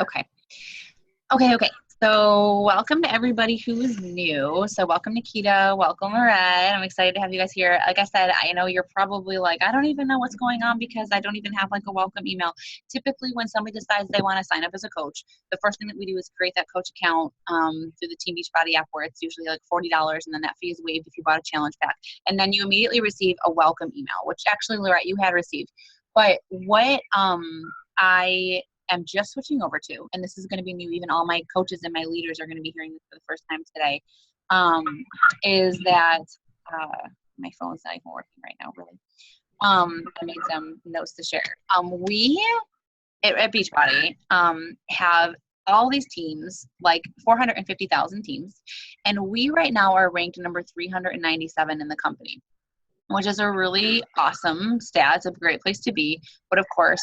Okay. Okay. So welcome to everybody who is new. So welcome Nikita, welcome Lorette. I'm excited to have you guys here. Like I said, I know you're probably like, I don't even know what's going on because I don't even have like a welcome email. Typically when somebody decides they want to sign up as a coach, the first thing that we do is create that coach account through the Team Beachbody app where it's usually like $40 and then that fee is waived if you bought a challenge pack. And then you immediately receive a welcome email, which actually Lorette, you had received. But what I'm just switching over to, and this is going to be new, even all my coaches and my leaders are going to be hearing this for the first time today, is that my phone's not even working right now, really. I made some notes to share. We at Beachbody have all these teams, like 450,000 teams, and we right now are ranked number 397 in the company, which is a really awesome stat. It's a great place to be, but of course,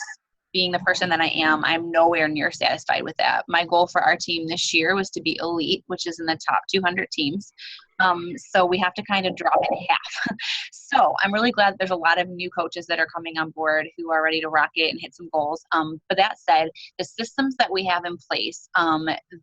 being the person that I am, I'm nowhere near satisfied with that. My goal for our team this year was to be elite, which is in the top 200 teams. So we have to kind of drop it in half. So I'm really glad that there's a lot of new coaches that are coming on board who are ready to rock it and hit some goals. But that said, the systems that we have in place,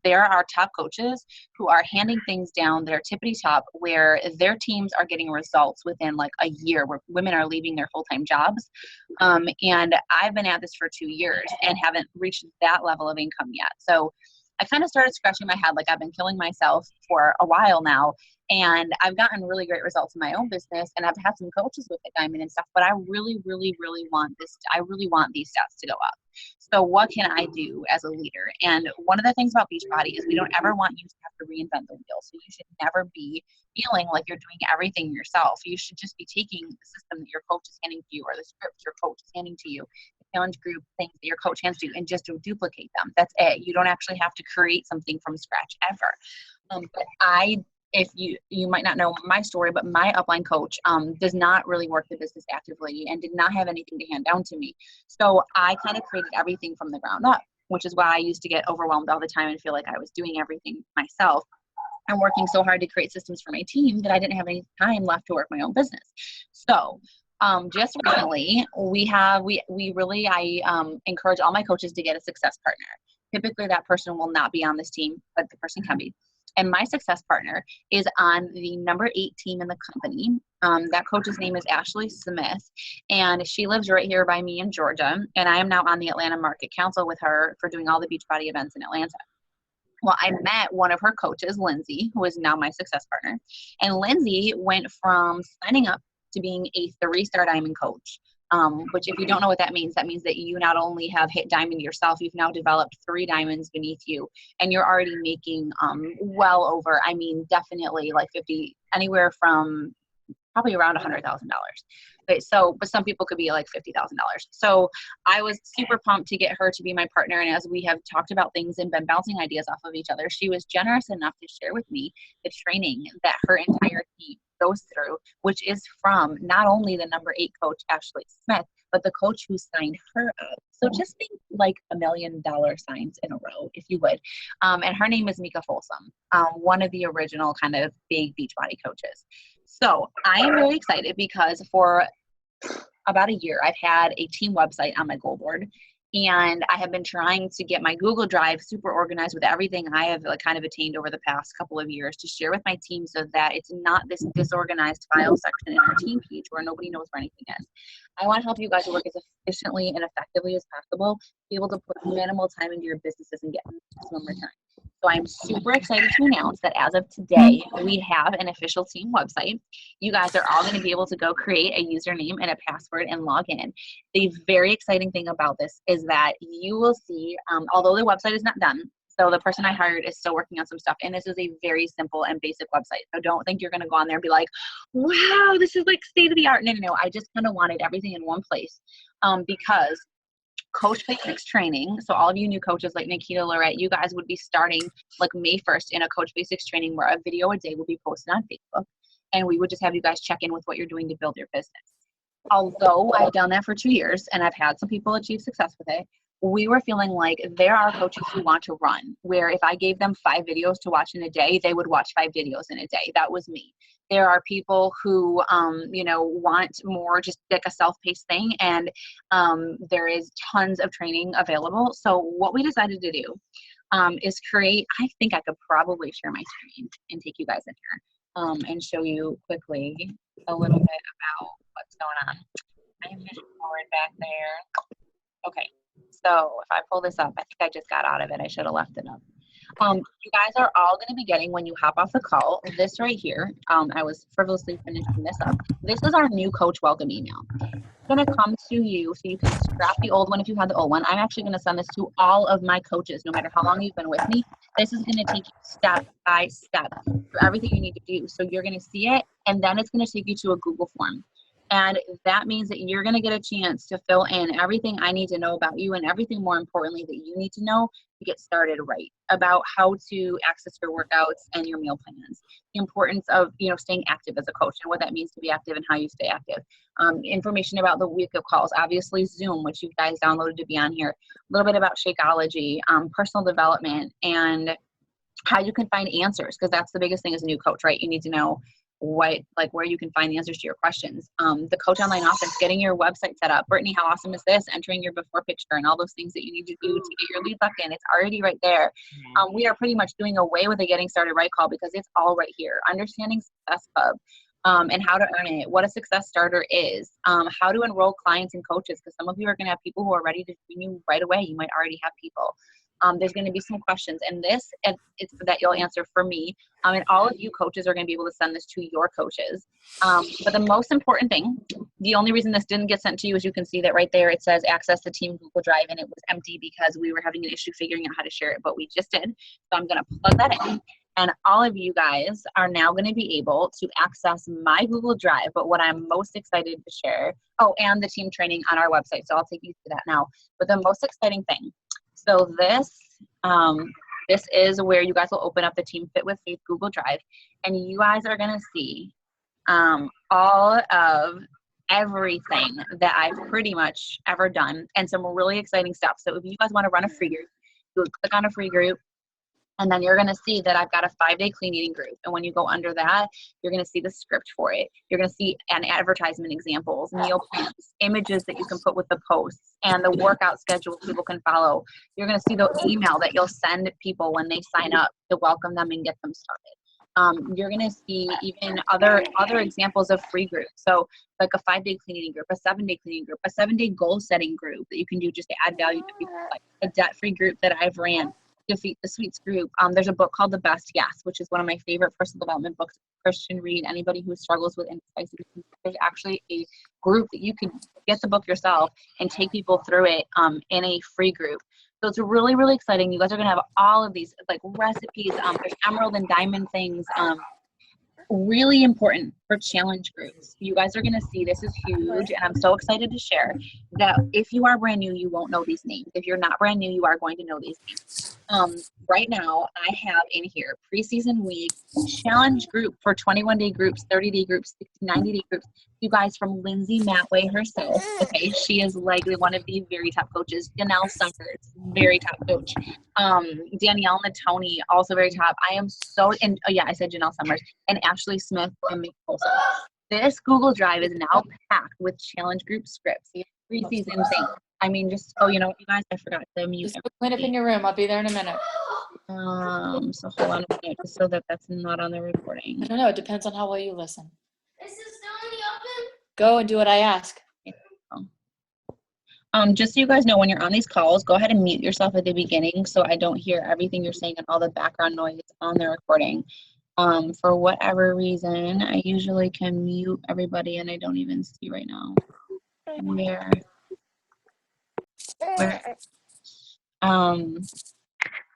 there are top coaches who are handing things down that are tippity top where their teams are getting results within like a year where women are leaving their full-time jobs. And I've been at this for 2 years and haven't reached that level of income yet. So I kind of started scratching my head like I've been killing myself for a while now. And I've gotten really great results in my own business and I've had some coaches with the diamond and stuff, but I really want this. I really want these stats to go up. So what can I do as a leader? And one of the things about Beachbody is we don't ever want you to have to reinvent the wheel. So you should never be feeling like you're doing everything yourself. You should just be taking the system that your coach is handing to you or the scripts your coach is handing to you, the challenge group things that your coach hands to you, and just to duplicate them. That's it. You don't actually have to create something from scratch ever. But if you might not know my story, but my upline coach does not really work the business actively and did not have anything to hand down to me. So I kind of created everything from the ground up, which is why I used to get overwhelmed all the time and feel like I was doing everything myself. I'm working so hard to create systems for my team that I didn't have any time left to work my own business. So just recently, I encourage all my coaches to get a success partner. Typically, that person will not be on this team, but the person can be. And my success partner is on the number 8 team in the company. That coach's name is Ashley Smith, and she lives right here by me in Georgia. And I am now on the Atlanta Market Council with her for doing all the Beachbody events in Atlanta. Well, I met one of her coaches, Lindsay, who is now my success partner. And Lindsay went from signing up to being a 3-star diamond coach. Which if you don't know what that means that you not only have hit diamond yourself, you've now developed 3 diamonds beneath you, and you're already making well over, definitely like 50, anywhere from probably around $100,000. But some people could be like $50,000. So I was super pumped to get her to be my partner. And as we have talked about things and been bouncing ideas off of each other, she was generous enough to share with me the training that her entire team goes through, which is from not only the number 8 coach, Ashley Smith, but the coach who signed her up. So just think like $1 million signs in a row, if you would. And her name is Mika Folsom, one of the original kind of big Beachbody coaches. So I am really excited because for about a year, I've had a team website on my goal board. And I have been trying to get my Google Drive super organized with everything I have kind of attained over the past couple of years to share with my team so that it's not this disorganized file section in our team page where nobody knows where anything is. I want to help you guys work as efficiently and effectively as possible, be able to put minimal time into your businesses and get maximum return. So I'm super excited to announce that as of today, we have an official team website. You guys are all going to be able to go create a username and a password and log in. The very exciting thing about this is that you will see, although the website is not done, so the person I hired is still working on some stuff, and this is a very simple and basic website. So don't think you're going to go on there and be like, wow, this is like state of the art. No. I just kind of wanted everything in one place because Coach Basics training. So all of you new coaches like Nikita, Lorette, you guys would be starting like May 1st in a Coach Basics training where a video a day will be posted on Facebook. And we would just have you guys check in with what you're doing to build your business. Although I've done that for 2 years and I've had some people achieve success with it, we were feeling like there are coaches who want to run, where if I gave them 5 videos to watch in a day, they would watch 5 videos in a day. That was me. There are people who, you know, want more just like a self-paced thing, and there is tons of training available. So what we decided to do is create, I think I could probably share my screen and take you guys in here and show you quickly a little bit about what's going on. I am moving forward back there. Okay, so if I pull this up, I think I just got out of it. I should have left it up. You guys are all going to be getting, when you hop off the call, this right here. I was frivolously finishing this up. This is our new coach welcome email. It's going to come to you, so you can scrap the old one if you had the old one. I'm actually going to send this to all of my coaches, no matter how long you've been with me. This is going to take you step by step through everything you need to do. So you're going to see it, and then it's going to take you to a Google form. And that means that you're going to get a chance to fill in everything I need to know about you, and everything, more importantly, that you need to know to get started right, about how to access your workouts and your meal plans, the importance of, you know, staying active as a coach and what that means to be active and how you stay active. Information about the week of calls, obviously Zoom, which you guys downloaded to be on here, a little bit about Shakeology, personal development, and how you can find answers, because that's the biggest thing as a new coach, right? You need to know where you can find the answers to your questions. The coach online office, getting your website set up. Brittany, how awesome is this? Entering your before picture and all those things that you need to do to get your lead locked in. It's already right there. We are pretty much doing away with the getting started right call, because it's all right here. Understanding Success Hub, and how to earn it, what a success starter is, how to enroll clients and coaches, because some of you are going to have people who are ready to join you right away. You might already have people. There's going to be some questions, and this, it's that you'll answer for me. And all of you coaches are going to be able to send this to your coaches. But the most important thing, the only reason this didn't get sent to you is you can see that right there, it says access to Team Google Drive, and it was empty because we were having an issue figuring out how to share it, but we just did. So I'm going to plug that in. And all of you guys are now going to be able to access my Google Drive. But what I'm most excited to share, and the team training on our website. So I'll take you through that now. But the most exciting thing, so this is where you guys will open up the Team Fit with Faith Google Drive, and you guys are going to see all of everything that I've pretty much ever done, and some really exciting stuff. So if you guys want to run a free group, you would click on a free group, and then you're going to see that I've got a 5-day clean eating group. And when you go under that, you're going to see the script for it. You're going to see an advertisement examples, meal plans, images that you can put with the posts, and the workout schedule people can follow. You're going to see the email that you'll send people when they sign up to welcome them and get them started. You're going to see even other examples of free groups. So like a 5-day clean eating group, a 7-day clean eating group, a 7-day goal setting group that you can do just to add value to people, like a debt-free group that I've ran. Defeat the Sweets group. There's a book called The Best Yes, which is one of my favorite personal development books. Christian read. Anybody who struggles with indecisive, there's actually a group that you can get the book yourself and take people through it in a free group. So it's really, really exciting. You guys are going to have all of these like recipes. There's emerald and diamond things. Really important for challenge groups. You guys are going to see this is huge, and I'm so excited to share that if you are brand new, you won't know these names. If you're not brand new, you are going to know these names. Right now, I have in here preseason week challenge group for 21-day groups, 30-day groups, 90-day groups. You guys, from Lindsay Matway herself. Okay, she is likely one of the very top coaches. Janelle Summers, very top coach. Danielle Natoni, also very top. I am so, and I said Janelle Summers, and Ashley Smith and Mick Colson. This Google Drive is now packed with challenge group scripts. Preseason thing. I mean, just, you know what, you guys, I forgot to mute. Just clean up in your room. I'll be there in a minute. So hold on a minute, just so that's not on the recording. I don't know. It depends on how well you listen. Is this still in the oven? Go and do what I ask. Just so you guys know, when you're on these calls, go ahead and mute yourself at the beginning so I don't hear everything you're saying and all the background noise on the recording. For whatever reason, I usually can mute everybody, and I don't even see right now. Where?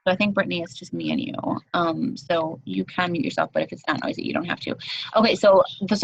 So I think, Brittany, it's just me and you. So you can mute yourself, but if it's not noisy, you don't have to. Okay, so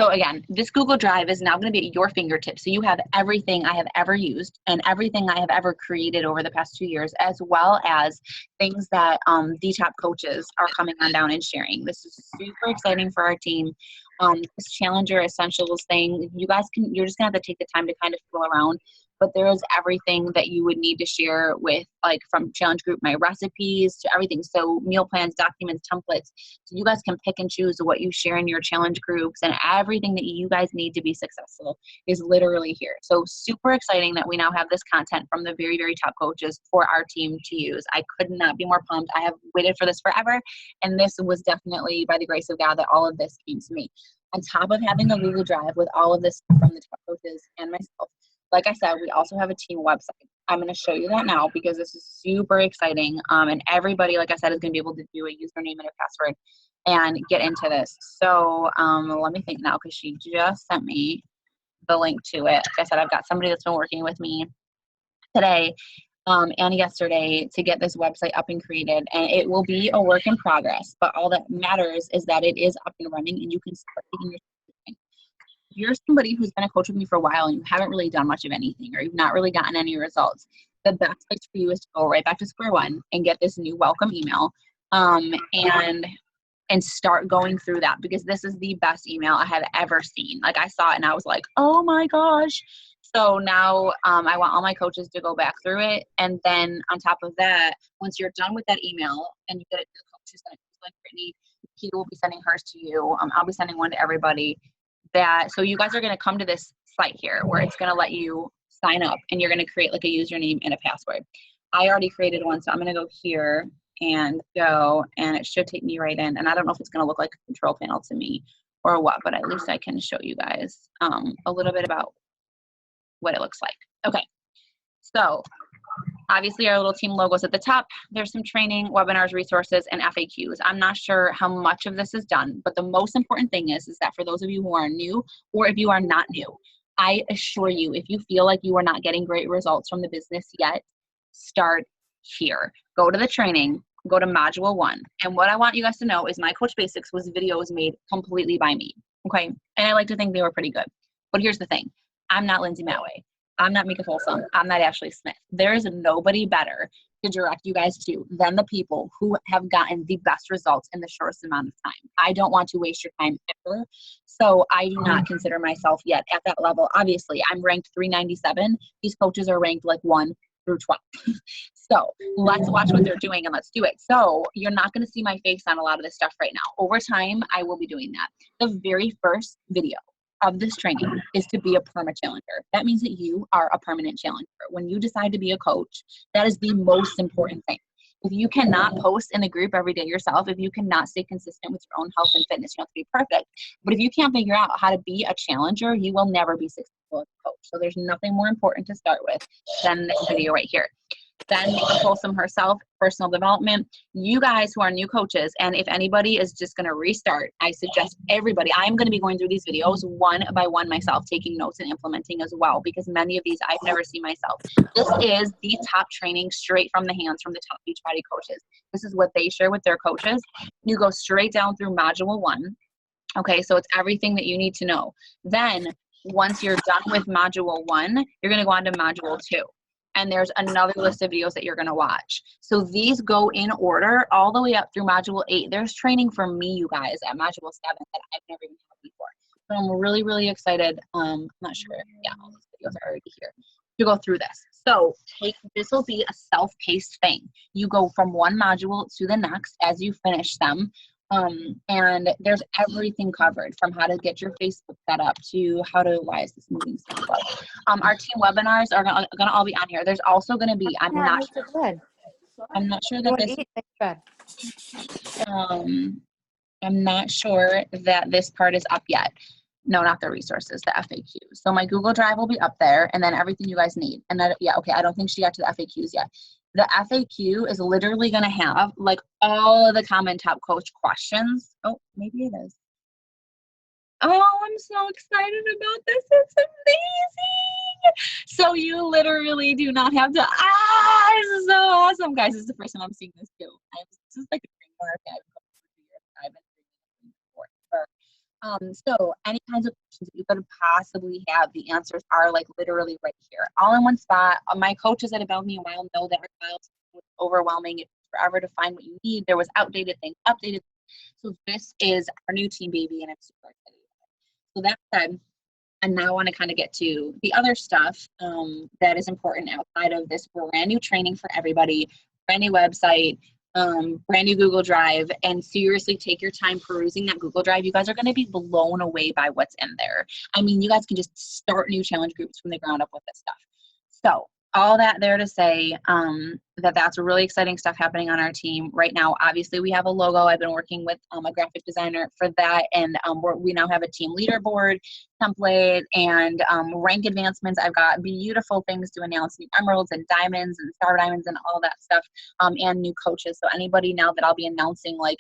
again, this Google Drive is now going to be at your fingertips. So you have everything I have ever used and everything I have ever created over the past 2 years, as well as things that the top coaches are coming on down and sharing. This is super exciting for our team. This Challenger Essentials thing, you're just going to have to take the time to kind of feel around. but there is everything that you would need to share with, like, from challenge group, my recipes to everything. So meal plans, documents, templates. So you guys can pick and choose what you share in your challenge groups, and everything that you guys need to be successful is literally here. So super exciting that we now have this content from the very, very top coaches for our team to use. I could not be more pumped. I have waited for this forever, and this was definitely by the grace of God that all of this came to me. On top of having a Google Drive with all of this from the top coaches and myself, like I said, we also have a team website. I'm going to show you that now because this is super exciting. And everybody, like I said, is going to be able to do a username and a password and get into this. So let me think now, because she just sent me the link to it. Like I said, I've got somebody that's been working with me today and yesterday to get this website up and created. And it will be a work in progress, but all that matters is that it is up and running and you can start taking your time. If you're somebody who's been a coach with me for a while and you haven't really done much of anything, or you've not really gotten any results, the best place for you is to go right back to square one and get this new welcome email and start going through that, because this is the best email I have ever seen. Like, I saw it and I was like, oh my gosh. So now I want all my coaches to go back through it. And then on top of that, once you're done with that email and you get it to the coaches, like Brittany, he will be sending hers to you. I'll be sending one to everybody. So you guys are going to come to this site here where it's going to let you sign up, and you're going to create like a username and a password. I already created one, so I'm going to go here and go, and it should take me right in. And I don't know if it's going to look like a control panel to me or what, but at least I can show you guys a little bit about what it looks like. Okay, so obviously our little team logo is at the top. There's some training, webinars, resources, and FAQs. I'm not sure how much of this is done, but the most important thing is that for those of you who are new, or if you are not new, I assure you, if you feel like you are not getting great results from the business yet, start here. Go to the training, go to module 1. And what I want you guys to know is my Coach Basics was videos made completely by me. Okay. And I like to think they were pretty good. But here's the thing. I'm not Lindsay Matway. I'm not Mika Folsom. I'm not Ashley Smith. There is nobody better to direct you guys to than the people who have gotten the best results in the shortest amount of time. I don't want to waste your time ever. So I do not consider myself yet at that level. Obviously, I'm ranked 397. These coaches are ranked like 1 through 12. So let's watch what they're doing and let's do it. So you're not going to see my face on a lot of this stuff right now. Over time, I will be doing that. The very first video of this training is to be a perma challenger. That means that you are a permanent challenger. When you decide to be a coach, that is the most important thing. If you cannot post in the group every day yourself, if you cannot stay consistent with your own health and fitness, you don't have to be perfect. But if you can't figure out how to be a challenger, you will never be successful as a coach. So there's nothing more important to start with than this video right here. Then Mika Folsom herself, personal development. You guys who are new coaches, and if anybody is just going to restart, I suggest everybody, I'm going to be going through these videos one by one myself, taking notes and implementing as well, because many of these I've never seen myself. This is the top training straight from the hands from the top Beachbody coaches. This is what they share with their coaches. You go straight down through module 1. Okay, so it's everything that you need to know. Then once you're done with module 1, you're going to go on to module 2. And there's another list of videos that you're going to watch. So these go in order all the way up through module 8. There's training for me, you guys, at module 7 that I've never even had before. So I'm really, really excited. I'm not sure. Yeah, all these videos are already here to go through this. So this will be a self-paced thing. You go from one module to the next as you finish them. And there's everything covered, from how to get your Facebook set up to how to, why is this moving so slow? Our team webinars are gonna all be on here. There's also gonna be, I'm not sure that this, I'm not sure that this part is up yet. No, not the resources, the FAQs. So my Google Drive will be up there, and then everything you guys need. And then, yeah, okay, I don't think she got to the FAQs yet. The FAQ is literally going to have like all of the common top coach questions. Oh, maybe it is. Oh, I'm so excited about this. It's amazing. So you literally do not have to, this is so awesome. Guys, this is the first time I'm seeing this too. This is like a framework I've been doing before. So any kinds of questions that you could possibly have, the answers are like literally right here, all in one spot. My coaches that have known me a while know that our files was overwhelming. It took forever to find what you need. There was outdated things, updated. So this is our new team baby, and I'm super excited about it. So that said, And now I want to kind of get to the other stuff that is important outside of this brand new training for everybody, brand new website, brand new Google Drive, and seriously take your time perusing that Google Drive. You guys are going to be blown away by what's in there. I mean, you guys can just start new challenge groups from the ground up with this stuff. So all that there to say that's really exciting stuff happening on our team right now. Obviously, we have a logo. I've been working with a graphic designer for that, and we now have a team leaderboard template and rank advancements. I've got beautiful things to announce, new emeralds and diamonds and star diamonds and all that stuff, and new coaches. So anybody now that I'll be announcing, like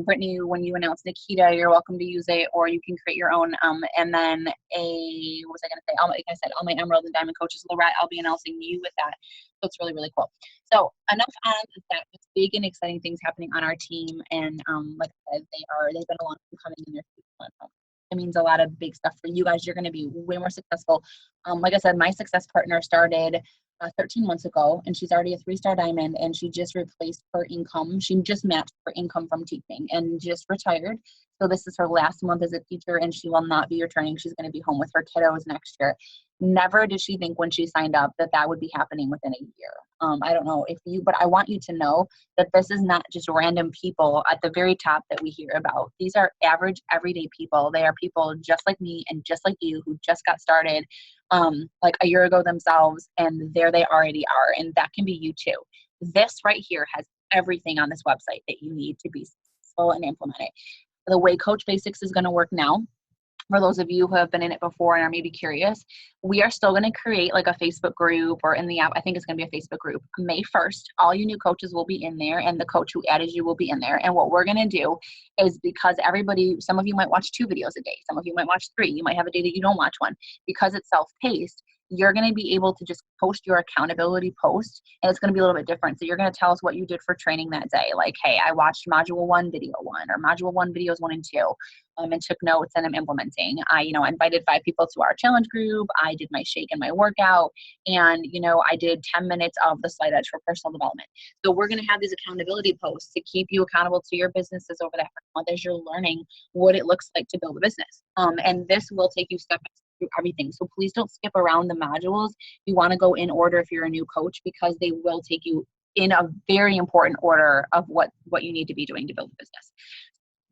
Brittany, when you announce Nikita, you're welcome to use it, or you can create your own. And then what was I going to say? Like I said, all my emerald and diamond coaches, Lorette, I'll be announcing you with that. So it's really, really cool. So enough on that. It's big and exciting things happening on our team, and like I said, they've been a long time coming in their future. It means a lot of big stuff for you guys. You're going to be way more successful. Like I said, my success partner started 13 months ago, and she's already a 3-star diamond, and she just replaced her income. She just matched her income from teaching and just retired. So this is her last month as a teacher, and she will not be returning. She's going to be home with her kiddos next year. Never did she think when she signed up that would be happening within a year. I don't know if you, but I want you to know that this is not just random people at the very top that we hear about. These are average, everyday people. They are people just like me and just like you who just got started like a year ago themselves, and there they already are. And that can be you too. This right here has everything on this website that you need to be successful and implement it. The way Coach Basics is going to work now, for those of you who have been in it before and are maybe curious, we are still going to create like a Facebook group, or in the app, I think it's going to be a Facebook group. May 1st, all you new coaches will be in there, and the coach who added you will be in there. And what we're going to do is, because everybody, some of you might watch 2 videos a day, some of you might watch 3, you might have a day that you don't watch one, because it's self-paced. You're going to be able to just post your accountability post, and it's going to be a little bit different. So you're going to tell us what you did for training that day. Like, hey, I watched module 1, video 1, or module 1, videos 1 and 2, and took notes, and I'm implementing. I invited 5 people to our challenge group. I did my shake and my workout, and, I did 10 minutes of the Slight Edge for personal development. So we're going to have these accountability posts to keep you accountable to your businesses over that month as you're learning what it looks like to build a business. And this will take you step by step through everything. So please don't skip around the modules. You want to go in order if you're a new coach, because they will take you in a very important order of what you need to be doing to build a business.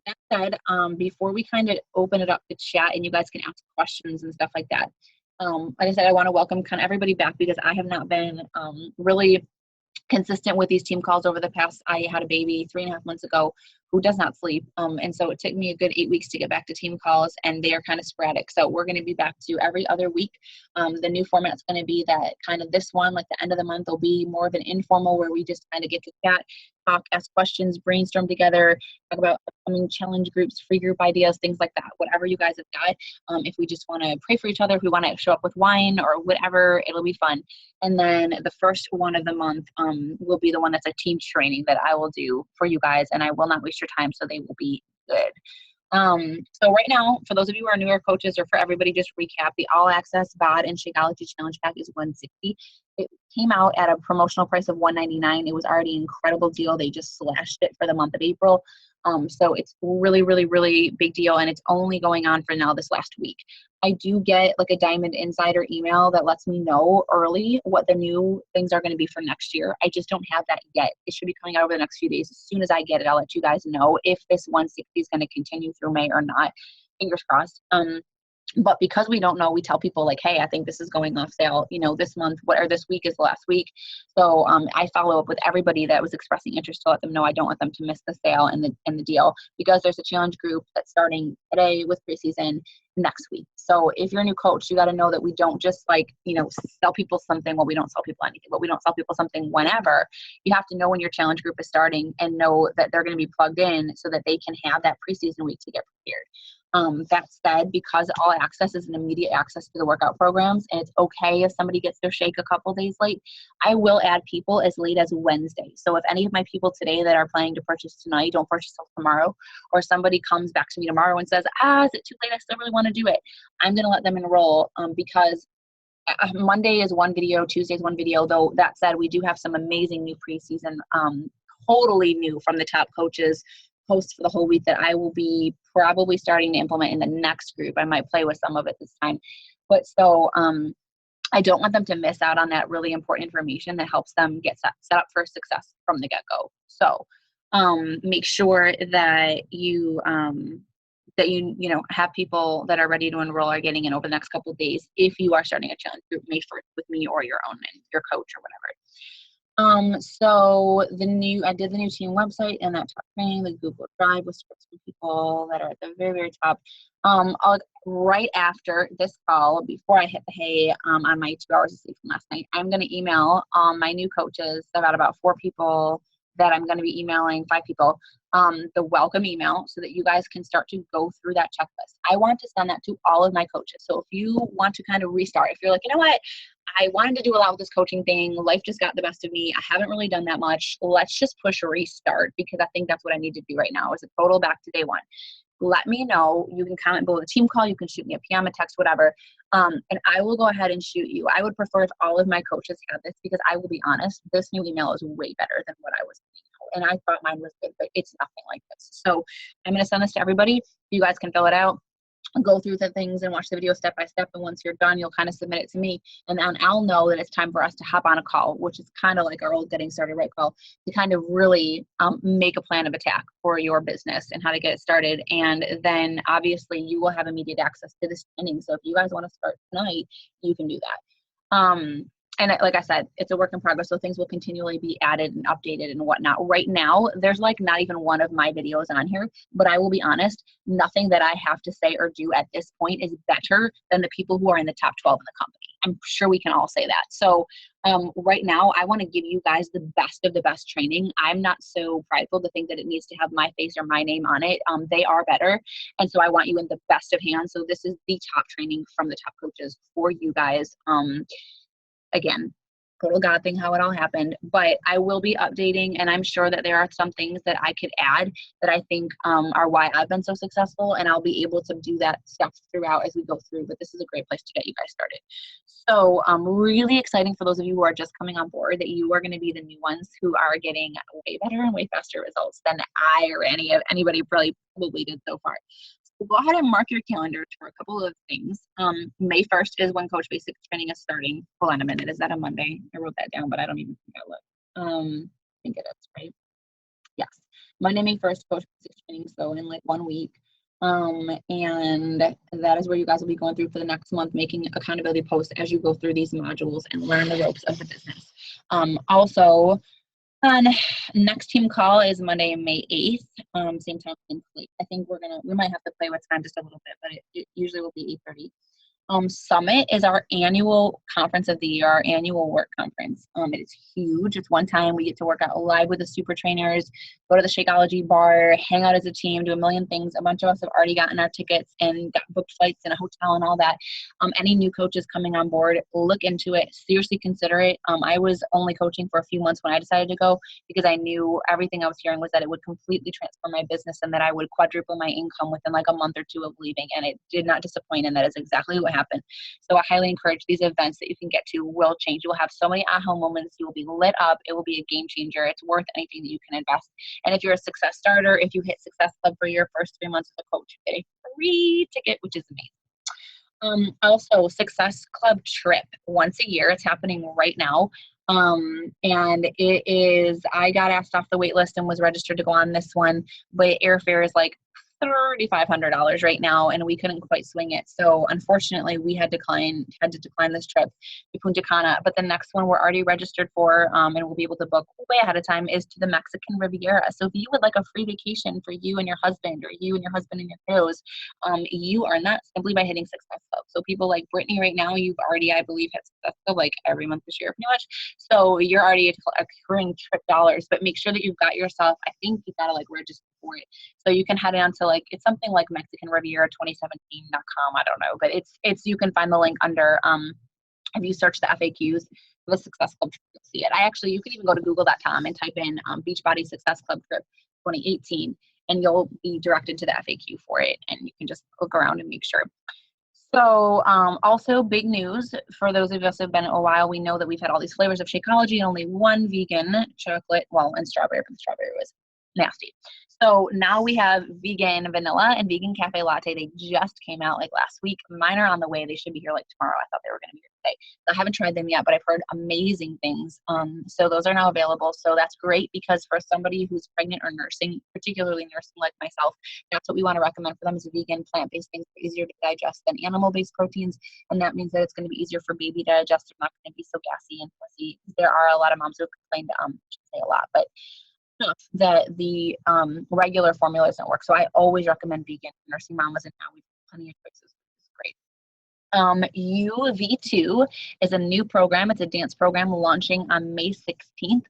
That said, before we kind of open it up to chat and you guys can ask questions and stuff like that, like I said, I want to welcome kind of everybody back, because I have not been really consistent with these team calls over the past. I had a baby 3.5 months ago who does not sleep. And so it took me a good 8 weeks to get back to team calls, and they are kind of sporadic. So we're going to be back to every other week. The new format's going to be that kind of this one, like the end of the month, will be more of an informal where we just kind of get to chat, talk, ask questions, brainstorm together, talk about upcoming challenge groups, free group ideas, things like that, whatever you guys have got. If we just want to pray for each other, if we want to show up with wine or whatever, it'll be fun. And then the first one of the month will be the one that's a team training that I will do for you guys, and I will not waste your time, so they will be good. So right now, for those of you who are newer coaches, or for everybody, just recap, the All Access BOD and Shakeology Challenge Pack is $160. It came out at a promotional price of $199. It was already an incredible deal. They just slashed it for the month of April. So it's really, really, really big deal, and it's only going on for now this last week. I do get like a Diamond Insider email that lets me know early what the new things are going to be for next year. I just don't have that yet. It should be coming out over the next few days. As soon as I get it, I'll let you guys know if this 160 is going to continue through May or not. Fingers crossed. But because we don't know, we tell people like, hey, I think this is going off sale, this month, or this week is the last week. So I follow up with everybody that was expressing interest to let them know I don't want them to miss the sale and the deal, because there's a challenge group that's starting today with preseason next week. So if you're a new coach, you got to know that we don't just sell people something. Well, we don't sell people anything, but we don't sell people something whenever. You have to know when your challenge group is starting and know that they're going to be plugged in so that they can have that preseason week to get prepared. That said, because All Access is an immediate access to the workout programs, and it's okay if somebody gets their shake a couple days late, I will add people as late as Wednesday. So if any of my people today that are planning to purchase tonight don't purchase till tomorrow, or somebody comes back to me tomorrow and says, is it too late? I still really want to do it. I'm going to let them enroll because Monday is one video, Tuesday is one video, though that said, we do have some amazing new preseason, totally new from the top coaches posts for the whole week that I will be probably starting to implement in the next group. I might play with some of it this time. But so I don't want them to miss out on that really important information that helps them get set up for success from the get-go. So make sure that you have people that are ready to enroll or getting in over the next couple of days if you are starting a challenge group May 1st with me or your own and your coach or whatever. So I did the new team website and that top training, the Google Drive with scripts from people that are at the very, very top. Right after this call, before I hit the hay on my 2 hours of sleep from last night, I'm going to email my new coaches. I've got about 4 people that I'm going to be emailing, 5 people, the welcome email so that you guys can start to go through that checklist. I want to send that to all of my coaches. So if you want to kind of restart, if you're like, you know what, I wanted to do a lot with this coaching thing. Life just got the best of me. I haven't really done that much. Let's just push restart because I think that's what I need to do right now is a total back to day one. Let me know. You can comment below the team call. You can shoot me a PM, a text, whatever. And I will go ahead and shoot you. I would prefer if all of my coaches had this because I will be honest, this new email is way better than what I was thinking. And I thought mine was good, but it's nothing like this. So I'm going to send this to everybody. You guys can fill it out, go through the things and watch the video step by step. And once you're done, you'll kind of submit it to me. And then I'll know that it's time for us to hop on a call, which is kind of like our old getting started right call, to kind of really make a plan of attack for your business and how to get it started. And then obviously you will have immediate access to this training. So if you guys want to start tonight, you can do that. And like I said, it's a work in progress, so things will continually be added and updated and whatnot. Right now, there's like not even one of my videos on here, but I will be honest, nothing that I have to say or do at this point is better than the people who are in the top 12 in the company. I'm sure we can all say that. So right now, I want to give you guys the best of the best training. I'm not so prideful to think that it needs to have my face or my name on it. They are better. And so I want you in the best of hands. So this is the top training from the top coaches for you guys. Again, total God thing, how it all happened, but I will be updating, and I'm sure that there are some things that I could add that I think are why I've been so successful, and I'll be able to do that stuff throughout as we go through, but this is a great place to get you guys started. So really exciting for those of you who are just coming on board that you are going to be the new ones who are getting way better and way faster results than I or anybody probably did so far. Go ahead and mark your calendar for a couple of things. May 1st is when Coach Basics training is starting. Hold on a minute. Is that a Monday? I wrote that down, but I don't even think I looked. I think it is, right? Yes. Monday, May 1st, Coach Basics training. So in like 1 week. And that is where you guys will be going through for the next month, making accountability posts as you go through these modules and learn the ropes of the business. Also, next team call is Monday, May 8th, same time. I think we might have to play with time just a little bit, but it usually will be 8:30. Summit is our annual conference of the year, our annual work conference. It's huge. It's one time we get to work out live with the super trainers, go to the Shakeology bar, hang out as a team, do a million things. A bunch of us have already gotten our tickets and got booked flights and a hotel and all that. Any new coaches coming on board, look into it. Seriously consider it. I was only coaching for a few months when I decided to go because I knew everything I was hearing was that it would completely transform my business and that I would quadruple my income within like a month or 2 of leaving. And it did not disappoint, and that is exactly what happened. So I highly encourage these events that you can get to will change. You will have so many aha moments. You will be lit up. It will be a game changer. It's worth anything that you can invest. And if you're a success starter, if you hit Success Club for your first 3 months as a coach, you get a free ticket, which is amazing. Also, Success Club trip once a year. It's happening right now. And it is, I got asked off the wait list and was registered to go on this one, but airfare is like $3,500 right now, and we couldn't quite swing it. So unfortunately, we had to decline this trip to Punta Cana. But the next one we're already registered for, and we'll be able to book way ahead of time, is to the Mexican Riviera. So if you would like a free vacation for you and your husband, or you and your husband and your kiddos, you are not simply by hitting Success Club. So people like Brittany right now, you've already, I believe, hit Success Club like every month this year, pretty much. So you're already accruing trip dollars, but make sure that you've got yourself, I think you've got to like register for it. So you can head on to like, it's something like Mexican Riviera 2017.com. I don't know, but it's, you can find the link under, if you search the FAQs for the Success Club, you'll see it. You can even go to google.com and type in Beachbody Success Club Trip 2018, and you'll be directed to the FAQ for it. And you can just look around and make sure. So also big news for those of us who have been a while, we know that we've had all these flavors of Shakeology and only one vegan chocolate, well, and strawberry, but the strawberry was nasty. So now we have vegan vanilla and vegan cafe latte. They just came out like last week. Mine are on the way. They should be here like tomorrow. I thought they were going to be here today. So I haven't tried them yet, but I've heard amazing things. So those are now available. So that's great because for somebody who's pregnant or nursing, particularly nursing like myself, that's what we want to recommend for them is vegan plant-based things are easier to digest than animal-based proteins. And that means that it's going to be easier for baby to digest. They're not going to be so gassy and fussy. There are a lot of moms who complain, I shouldn't say a lot, but that the regular formula doesn't work. So I always recommend vegan for nursing mamas, and now we have plenty of choices, which is great. UV2 is a new program. It's a dance program launching on May 16th.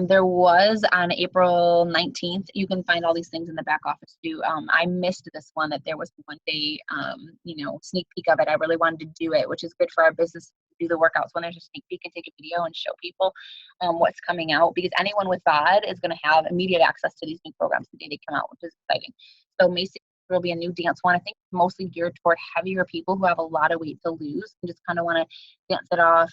There was on April 19th. You can find all these things in the back office too. I missed this one that there was one day, sneak peek of it. I really wanted to do it, which is good for our business. Do the workouts when there's a sneak peek and take a video and show people what's coming out, because anyone with VOD is going to have immediate access to these new programs the day they come out, which is exciting. So May 16th will be a new dance one. I think mostly geared toward heavier people who have a lot of weight to lose and just kind of want to dance it off.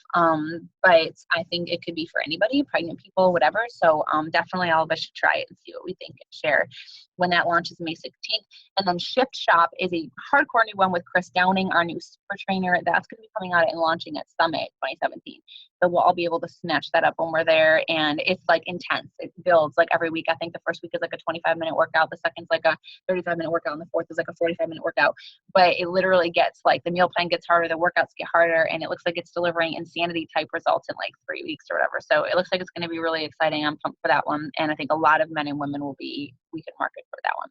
But I think it could be for anybody, pregnant people, whatever. So definitely all of us should try it and see what we think and share when that launches May 16th. And then Shift Shop is a hardcore new one with Chris Downing, our new super trainer. That's going to be coming out and launching at Summit 2017. So we'll all be able to snatch that up when we're there. And it's like intense. It builds like every week. I think the first week is like a 25-minute workout. The second's like a 35-minute workout. And the fourth is like a 45-minute workout. But it literally gets like the meal plan gets harder, the workouts get harder, and it looks like it's delivering insanity type results in like 3 weeks or whatever. So it looks like it's going to be really exciting. I'm pumped for that one. And I think a lot of men and women we can market for that one.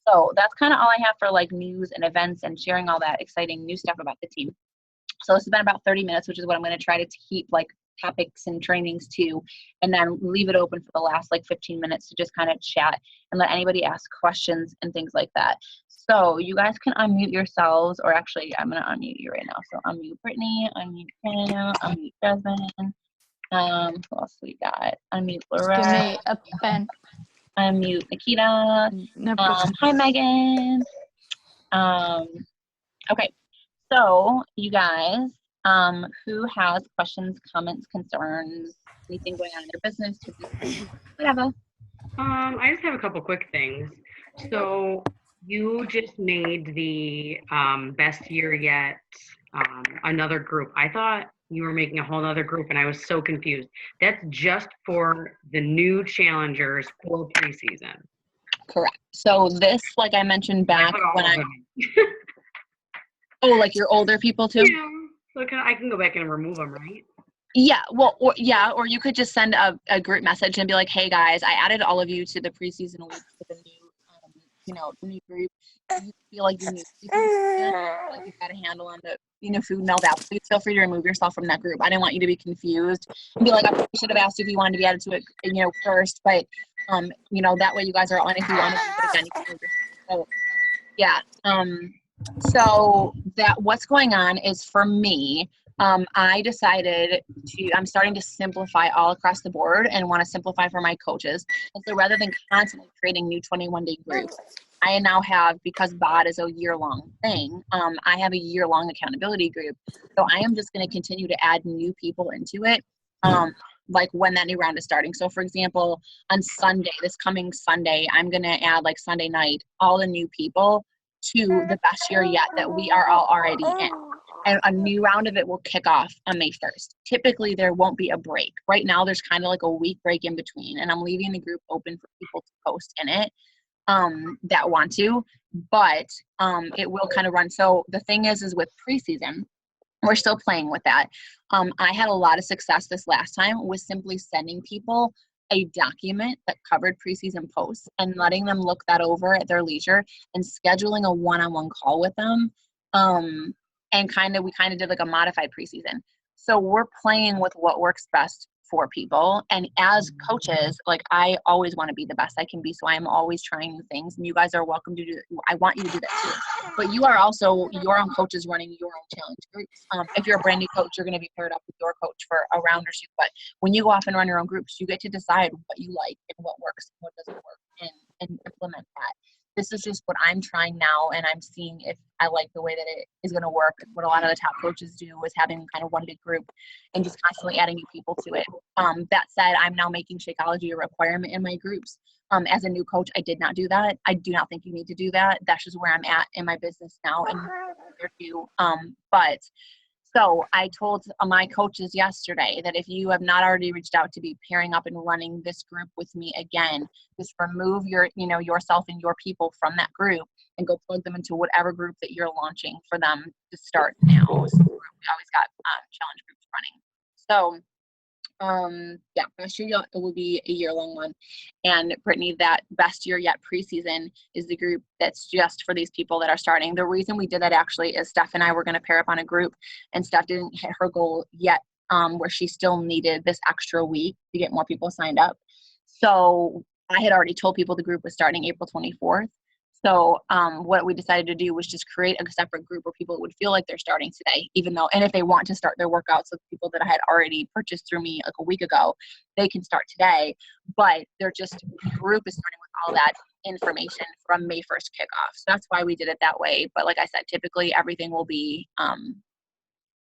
So that's kind of all I have for like news and events and sharing all that exciting new stuff about the team. So this has been about 30 minutes, which is what I'm going to try to keep like topics and trainings to, and then leave it open for the last like 15 minutes to just kind of chat and let anybody ask questions and things like that. So you guys can unmute yourselves, or actually I'm going to unmute you right now. So unmute Brittany, unmute Hannah, unmute Jasmine. Who else we got? Unmute Laura. Give me a pen. Unmute Nikita. Hi, Megan. Okay. So you guys, who has questions, comments, concerns, anything going on in your business, whatever? I just have a couple quick things. So you just made the best year yet another group. I thought you were making a whole other group, and I was so confused. That's just for the new challengers for preseason. Correct. So this, like I mentioned back when oh, like your older people too? Yeah. So I can go back and remove them, right? Yeah. Well, or you could just send a group message and be like, hey guys, I added all of you to the preseason week for the new, new group. You feel like you need like you've got a handle on the, food and all that. Please feel free to remove yourself from that group. I didn't want you to be confused and be like, I should have asked if you wanted to be added to it, first, but that way you guys are on if you want to do it again. You can move yourself. So, yeah. So that what's going on is for me, I decided I'm starting to simplify all across the board and want to simplify for my coaches. And so rather than constantly creating new 21-day groups, I now have, because BOD is a year-long thing, I have a year-long accountability group. So I am just going to continue to add new people into it, like when that new round is starting. So for example, on Sunday, this coming Sunday, I'm going to add like Sunday night, all the new people to the best year yet that we are all already in. And a new round of it will kick off on May 1st. Typically, there won't be a break. Right now, there's kind of like a week break in between, and I'm leaving the group open for people to post in it that want to, but it will kind of run. So the thing is with preseason, we're still playing with that. I had a lot of success this last time with simply sending people a document that covered preseason posts and letting them look that over at their leisure and scheduling a one-on-one call with them. And we kind of did like a modified preseason. So we're playing with what works best for people. And as coaches, like I always want to be the best I can be. So I'm always trying new things, and you guys are welcome to do that. I want you to do that too. But you are also your own coaches running your own challenge groups. If you're a brand new coach, you're going to be paired up with your coach for a round or two. But when you go off and run your own groups, you get to decide what you like and what works and what doesn't work and implement that. this is just what I'm trying now, and I'm seeing if I like the way that it is going to work. What a lot of the top coaches do is having kind of one big group and just constantly adding new people to it. That said, I'm now making Shakeology a requirement in my groups. As a new coach, I did not do that. I do not think you need to do that. That's just where I'm at in my business now, and there too. But so I told my coaches yesterday that if you have not already reached out to be pairing up and running this group with me again, just remove yourself and your people from that group and go plug them into whatever group that you're launching for them to start now. So we always got challenge groups running. So best year yet, it will be a year-long one. And Brittany, that best year yet preseason is the group that's just for these people that are starting. The reason we did that actually is Steph and I were going to pair up on a group, and Steph didn't hit her goal yet, where she still needed this extra week to get more people signed up. So I had already told people the group was starting April 24th. So what we decided to do was just create a separate group where people would feel like they're starting today, and if they want to start their workouts with people that I had already purchased through me like a week ago, they can start today. But the group is starting with all that information from May 1st kickoff. So that's why we did it that way. But like I said, typically everything will be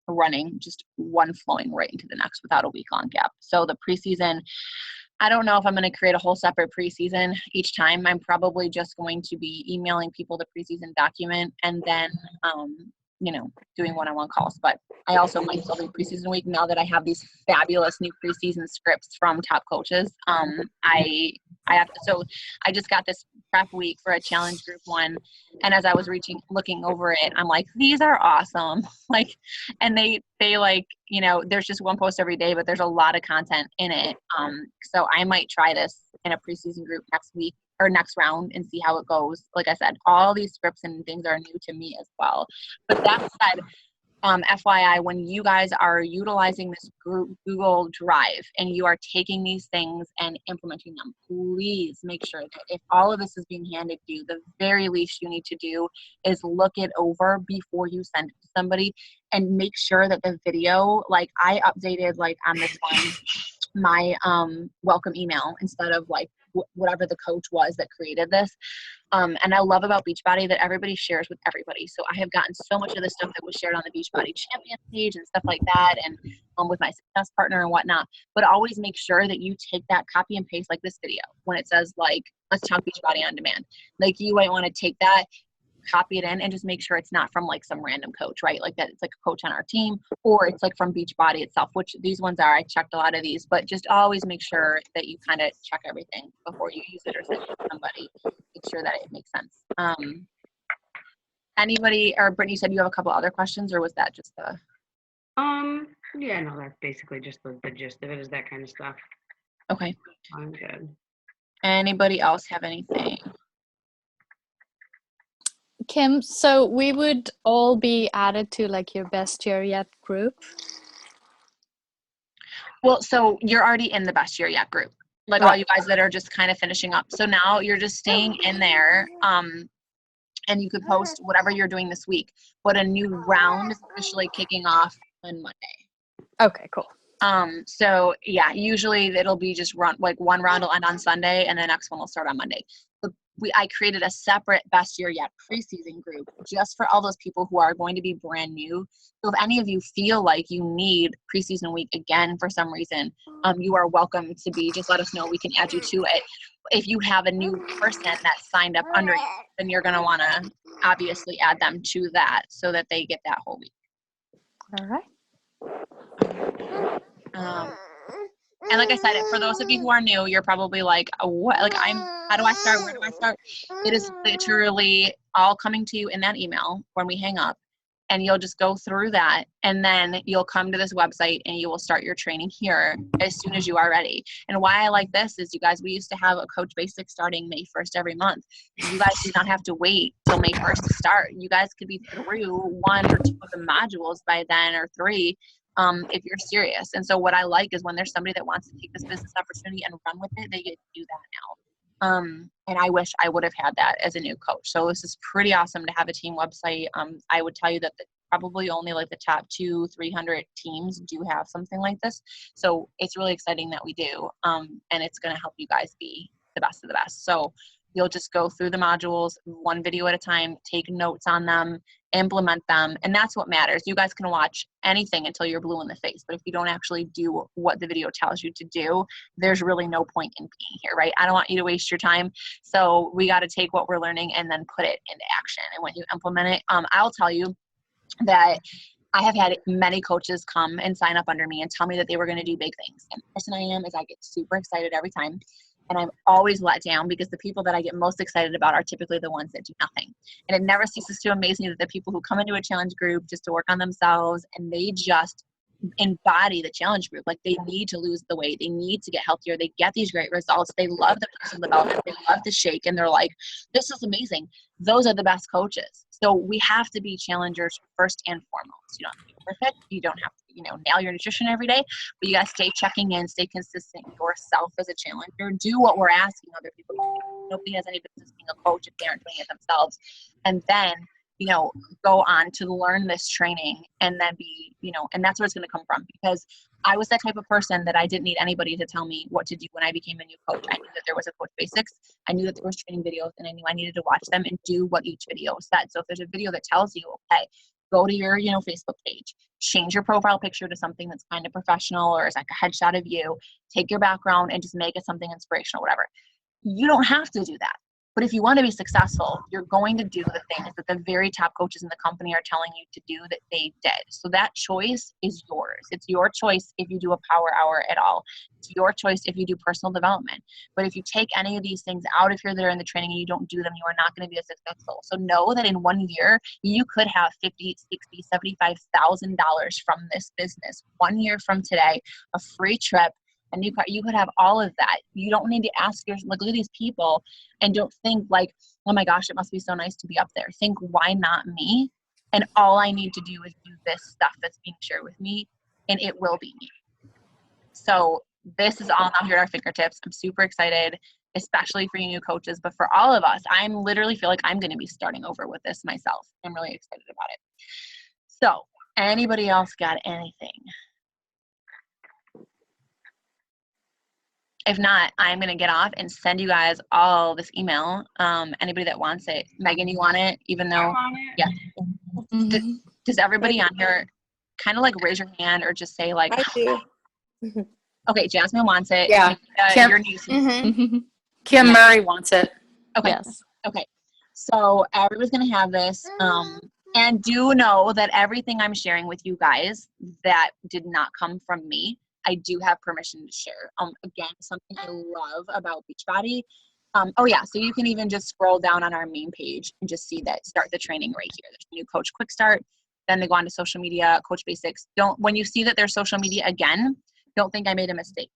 running, just one flowing right into the next without a week-long gap. So the preseason, I don't know if I'm going to create a whole separate preseason each time. I'm probably just going to be emailing people the preseason document and then, doing one-on-one calls. But I also might still do preseason week now that I have these fabulous new preseason scripts from top coaches. So I just got this prep week for a challenge group one. And as I was looking over it, I'm like, these are awesome. And they there's just one post every day, but there's a lot of content in it. So I might try this in a preseason group next week or next round and see how it goes. Like I said, all these scripts and things are new to me as well. But that said, FYI, when you guys are utilizing this Google Drive and you are taking these things and implementing them, please make sure that if all of this is being handed to you, the very least you need to do is look it over before you send it to somebody and make sure that the video, like I updated on this one, my welcome email instead of whatever the coach was that created this. And I love about Beachbody that everybody shares with everybody. So I have gotten so much of the stuff that was shared on the Beachbody Champion page and stuff like that, and with my success partner and whatnot. But always make sure that you take that copy and paste like this video when it says let's talk Beachbody on demand. You might want to take that, copy it in, and just make sure it's not from some random coach, right? That it's a coach on our team, or it's from Beachbody itself, which these ones are. I checked a lot of these, but just always make sure that you kind of check everything before you use it or send it to somebody. Make sure that it makes sense. Anybody, or Brittany, said you have a couple other questions, or was that just the? Yeah, no, that's basically just the gist of it, is that kind of stuff. Okay. I'm good. Anybody else have anything? Kim, so we would all be added to your best year yet group? Well, so you're already in the best year yet group, all you guys that are just kind of finishing up. So now you're just staying in there, and you could post whatever you're doing this week, but a new round is officially kicking off on Monday. Okay, cool. So yeah, usually it'll be just one round will end on Sunday and the next one will start on Monday. But I created a separate best year yet preseason group just for all those people who are going to be brand new. So if any of you feel like you need preseason week again for some reason, you are welcome to just let us know. We can add you to it. If you have a new person that signed up under you, then you're going to want to obviously add them to that so that they get that whole week. All right. And like I said, for those of you who are new, you're probably like, what? How do I start? Where do I start? It is literally all coming to you in that email when we hang up, and you'll just go through that, and then you'll come to this website and you will start your training here as soon as you are ready. And why I like this is, you guys, we used to have a Coach Basic starting May 1st every month. You guys do not have to wait till May 1st to start. You guys could be through 1 or 2 of the modules by then, or 3. If you're serious. And so what I like is when there's somebody that wants to take this business opportunity and run with it, they get to do that now. And I wish I would have had that as a new coach. So this is pretty awesome to have a team website. I would tell you that probably only the top 200-300 teams do have something like this. So it's really exciting that we do. And it's going to help you guys be the best of the best. So You'll just go through the modules one video at a time, take notes on them, implement them, and that's what matters. You guys can watch anything until you're blue in the face, but if you don't actually do what the video tells you to do, there's really no point in being here, right? I don't want you to waste your time, so we got to take what we're learning and then put it into action. And when you implement it, I'll tell you that I have had many coaches come and sign up under me and tell me that they were going to do big things. And the person I am is I get super excited every time. And I'm always let down because the people that I get most excited about are typically the ones that do nothing. And it never ceases to amaze me that the people who come into a challenge group just to work on themselves and they just embody the challenge group. Like they need to lose the weight. They need to get healthier. They get these great results. They love the personal development. They love the shake. And they're like, this is amazing. Those are the best coaches. So we have to be challengers first and foremost. You don't have to be perfect. You don't have to, nail your nutrition every day, but you got to stay checking in, stay consistent yourself as a challenger. Do what we're asking other people to do. Nobody has any business being a coach if they aren't doing it themselves. And then go on to learn this training and then be, and that's where it's going to come from, because I was that type of person that I didn't need anybody to tell me what to do when I became a new coach. I knew that there was a Coach Basics. I knew that there was training videos, and I knew I needed to watch them and do what each video said. So if there's a video that tells you, okay, go to your, Facebook page, change your profile picture to something that's kind of professional or is like a headshot of you, take your background and just make it something inspirational, whatever. You don't have to do that. But if you want to be successful, you're going to do the things that the very top coaches in the company are telling you to do that they did. So that choice is yours. It's your choice if you do a power hour at all. It's your choice if you do personal development. But if you take any of these things out, if you're there in the training and you don't do them, you are not going to be as successful. So know that in 1 year, you could have $50,000, $60,000, $75,000 from this business. 1 year from today, a free trip. And you could have all of that. You don't need to ask look at these people and don't think like, oh my gosh, it must be so nice to be up there. Think, why not me? And all I need to do is do this stuff that's being shared with me, and it will be me. So this is all now here at our fingertips. I'm super excited, especially for you new coaches, but for all of us, I'm literally feel like I'm going to be starting over with this myself. I'm really excited about it. So anybody else got anything? If not, I'm going to get off and send you guys all this email. Anybody that wants it. Megan, you want it? Even though, I want it. Yeah. Mm-hmm. Does everybody on here kind of like raise your hand or just say like, I do. okay, Jasmine wants it. Yeah. Kim, Your niece. Mm-hmm. Kim Murray wants it. Okay. Yes. Okay. So everybody's going to have this. And do know that everything I'm sharing with you guys that did not come from me, I do have permission to share. Again, something I love about Beachbody. Oh yeah, so you can even just scroll down on our main page and just see that start the training right here. There's a new Coach Quick Start. Then they go on to social media, Coach Basics. When you see that there's social media again, don't think I made a mistake.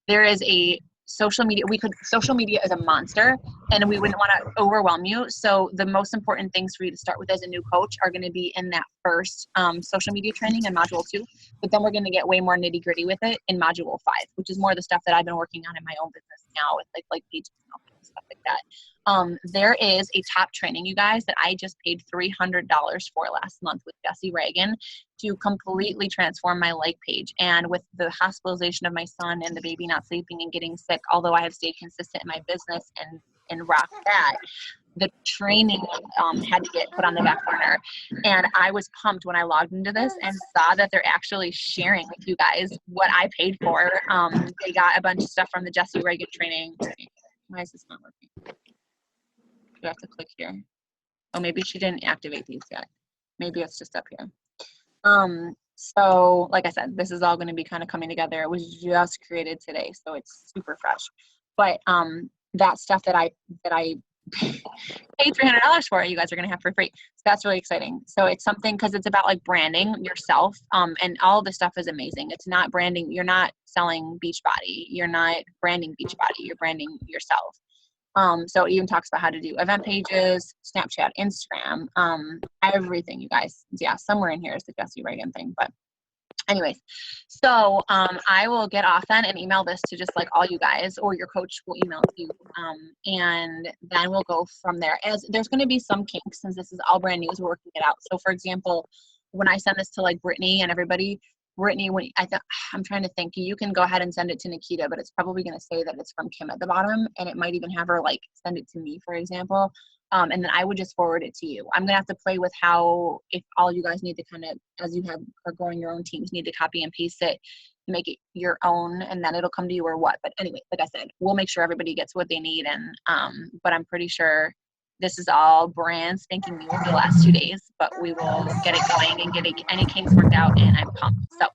There is a social media. Social media is a monster, and we wouldn't want to overwhelm you. So the most important things for you to start with as a new coach are going to be in that first social media training in module 2. But then we're going to get way more nitty gritty with it in module 5, which is more of the stuff that I've been working on in my own business now with like pages and stuff like that. There is a top training, you guys, that I just paid $300 for last month with Jessie Reagan to completely transform my like page. And with the hospitalization of my son and the baby not sleeping and getting sick, although I have stayed consistent in my business and rock that, the training had to get put on the back burner. And I was pumped when I logged into this and saw that they're actually sharing with you guys what I paid for. They got a bunch of stuff from the Jessie Reagan training. Why is this not working? You have to click here. Oh, maybe she didn't activate these yet. Maybe it's just up here. So like I said, this is all going to be kind of coming together. It was just created today, so it's super fresh. But that stuff that I paid $300 for, you guys are going to have for free. So that's really exciting. So it's something, because it's about like branding yourself, and all this stuff is amazing. It's not branding. You're not selling Beachbody. You're not branding Beachbody. You're branding yourself. So it even talks about how to do event pages, Snapchat, Instagram, everything, you guys. Yeah, somewhere in here is the Jessie Reagan thing. But anyways, so I will get off then and email this to just like all you guys, or your coach will email it to you. And then we'll go from there. As there's going to be some kinks, since this is all brand new, so we're working it out. So for example, when I send this to like Brittany and everybody, Brittany, I'm trying to think. You can go ahead and send it to Nikita, but it's probably going to say that it's from Kim at the bottom, and it might even have her like send it to me, for example. And then I would just forward it to you. I'm gonna have to play with how, if all you guys need to kind of, as you are growing your own teams, need to copy and paste it, make it your own, and then it'll come to you or what. But anyway, like I said, we'll make sure everybody gets what they need. And but I'm pretty sure this is all brand spanking new over the last 2 days, but we will get it going and get any kinks worked out, and I'm pumped. So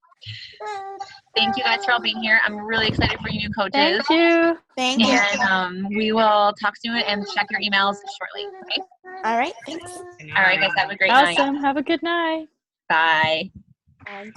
thank you guys for all being here. I'm really excited for you new coaches. Thank you. Thank you. And we will talk soon and check your emails shortly. Okay. All right. Thanks. All right, guys. Have a great night. Awesome. Have a good night. Bye. Bye.